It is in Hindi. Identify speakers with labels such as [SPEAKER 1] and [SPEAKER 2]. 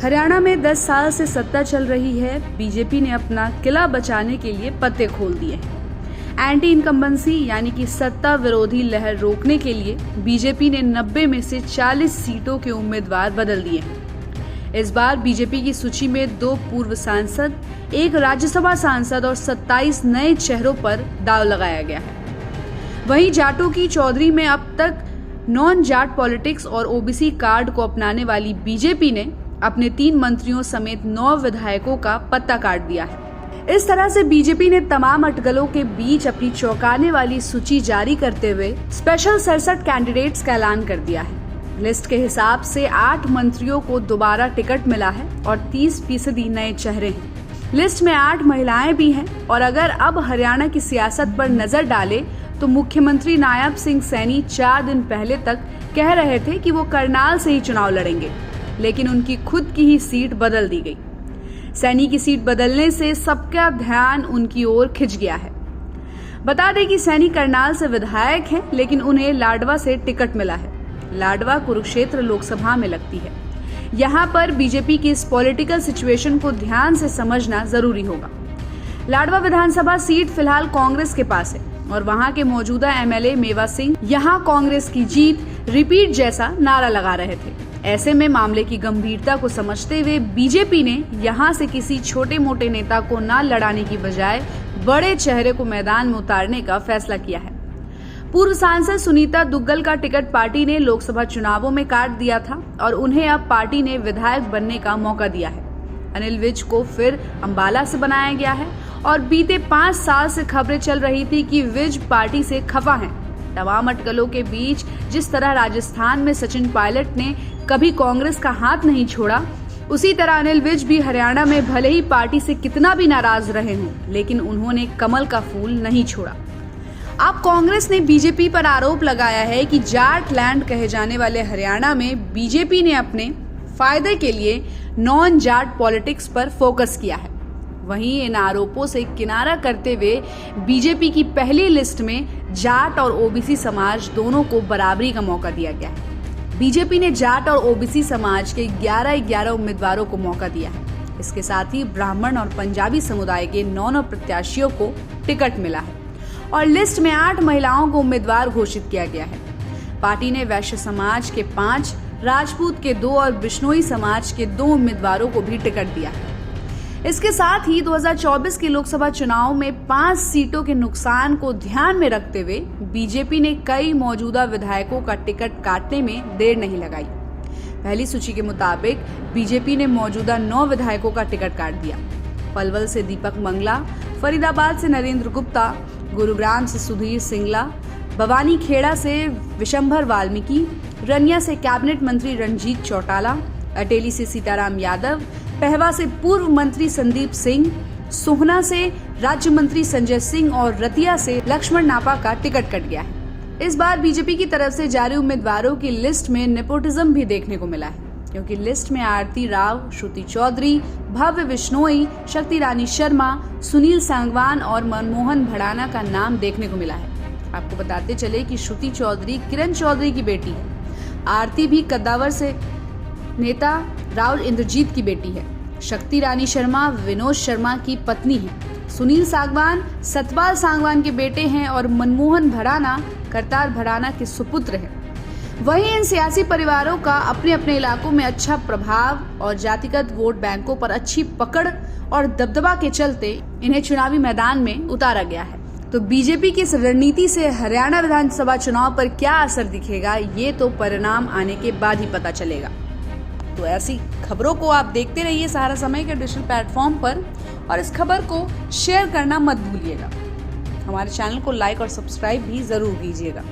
[SPEAKER 1] हरियाणा में 10 साल से सत्ता चल रही है। बीजेपी ने अपना किला बचाने के लिए पत्ते खोल दिए हैं। एंटी इनकम्बेंसी यानी कि सत्ता विरोधी लहर रोकने के लिए बीजेपी ने 90 में से 40 सीटों के उम्मीदवार बदल दिए हैं। इस बार बीजेपी की सूची में 2 पूर्व सांसद, 1 राज्यसभा सांसद और 27 नए चेहरों पर दांव लगाया गया है। वहीं जाटों की चौधरी में अब तक नॉन जाट पॉलिटिक्स और ओबीसी कार्ड को अपनाने वाली बीजेपी ने अपने 3 मंत्रियों समेत 9 विधायकों का पत्ता काट दिया है। इस तरह से बीजेपी ने तमाम अटकलों के बीच अपनी चौंकाने वाली सूची जारी करते हुए स्पेशल 67 कैंडिडेट्स का ऐलान कर दिया है। लिस्ट के हिसाब से 8 मंत्रियों को दोबारा टिकट मिला है और 30% नए चेहरे हैं। लिस्ट में 8 महिलाएं भी हैं और अगर अब हरियाणा की सियासत पर नजर डाले तो मुख्यमंत्री नायब सिंह सैनी 4 दिन पहले तक कह रहे थे कि वो करनाल से ही चुनाव लड़ेंगे, लेकिन उनकी खुद की ही सीट बदल दी गई। सैनी की सीट बदलने से सबका ध्यान उनकी ओर खिंच गया है। बता दें कि सैनी करनाल से विधायक हैं, लेकिन उन्हें लाडवा से टिकट मिला है। लाडवा कुरुक्षेत्र लोकसभा में लगती है। यहाँ पर बीजेपी की इस पॉलिटिकल सिचुएशन को ध्यान से समझना जरूरी होगा। लाडवा विधानसभा सीट फिलहाल कांग्रेस के पास है और वहां के मौजूदा एमएलए मेवा सिंह यहां कांग्रेस की जीत रिपीट जैसा नारा लगा रहे थे। ऐसे में मामले की गंभीरता को समझते हुए बीजेपी ने यहां से किसी छोटे मोटे नेता को न लड़ाने की बजाय बड़े चेहरे को मैदान में उतारने का फैसला किया है। पूर्व सांसद सुनीता दुग्गल का टिकट पार्टी ने लोकसभा चुनावों में काट दिया था और उन्हें अब पार्टी ने विधायक बनने का मौका दिया है। अनिल विज को फिर अंबाला से बनाया गया है और बीते 5 साल से खबरें चल रही थी कि विज पार्टी से खफा हैं। तमाम अटकलों के बीच जिस तरह राजस्थान में सचिन पायलट ने कभी कांग्रेस का हाथ नहीं छोड़ा, उसी तरह अनिल विज भी हरियाणा में भले ही पार्टी से कितना भी नाराज रहे हों, लेकिन उन्होंने कमल का फूल नहीं छोड़ा। अब कांग्रेस ने बीजेपी पर आरोप लगाया है कि जाट लैंड कहे जाने वाले हरियाणा में बीजेपी ने अपने फायदे के लिए नॉन जाट पॉलिटिक्स पर फोकस किया है। वहीं इन आरोपों से किनारा करते हुए बीजेपी की पहली लिस्ट में जाट और ओबीसी समाज दोनों को बराबरी का मौका दिया गया है। बीजेपी ने जाट और ओबीसी समाज के 11 उम्मीदवारों को मौका दिया है। इसके साथ ही ब्राह्मण और पंजाबी समुदाय के 9 प्रत्याशियों को टिकट मिला है और लिस्ट में 8 महिलाओं को उम्मीदवार घोषित किया गया है। पार्टी ने वैश्य समाज के 5, राजपूत के 2 और बिश्नोई समाज के 2 उम्मीदवारों को भी टिकट दिया है। इसके साथ ही 2024 के लोकसभा चुनाव में 5 सीटों के नुकसान को ध्यान में रखते हुए बीजेपी ने कई मौजूदा विधायकों का टिकट काटने में देर नहीं लगाई। पहली सूची के मुताबिक बीजेपी ने मौजूदा 9 विधायकों का टिकट काट दिया। पलवल से दीपक मंगला, फरीदाबाद से नरेंद्र गुप्ता, गुरुग्राम से सुधीर सिंगला, भवानी खेड़ा से विशंभर वाल्मीकि, रनिया से कैबिनेट मंत्री रंजीत चौटाला, अटेली से सीताराम यादव, पहवा से पूर्व मंत्री संदीप सिंह, सोहना से राज्य मंत्री संजय सिंह और रतिया से लक्ष्मण नापा का टिकट कट गया है। इस बार बीजेपी की तरफ से जारी उम्मीदवारों की लिस्ट में नेपोटिज्म भी देखने को मिला है, क्योंकि लिस्ट में आरती राव, श्रुति चौधरी, भव्य विश्नोई, शक्ति रानी शर्मा, सुनील सांगवान और मनमोहन भड़ाना का नाम देखने को मिला है। आपको बताते चले कि श्रुति चौधरी किरण चौधरी की बेटी है। आरती भी कद्दावर से नेता राहुल इंद्रजीत की बेटी है। शक्ति रानी शर्मा विनोद शर्मा की पत्नी है। सुनील सांगवान सतपाल सांगवान के बेटे हैं और मनमोहन भड़ाना करतार भड़ाना के सुपुत्र हैं। वहीं इन सियासी परिवारों का अपने अपने इलाकों में अच्छा प्रभाव और जातिगत वोट बैंकों पर अच्छी पकड़ और दबदबा के चलते इन्हें चुनावी मैदान में उतारा गया है। तो बीजेपी की इस रणनीति से हरियाणा विधानसभा चुनाव पर क्या असर दिखेगा, ये तो परिणाम आने के बाद ही पता चलेगा। तो ऐसी खबरों को आप देखते रहिए सहारा समय के डिजिटल प्लेटफॉर्म पर और इस खबर को शेयर करना मत भूलिएगा। हमारे चैनल को लाइक और सब्सक्राइब भी जरूर कीजिएगा।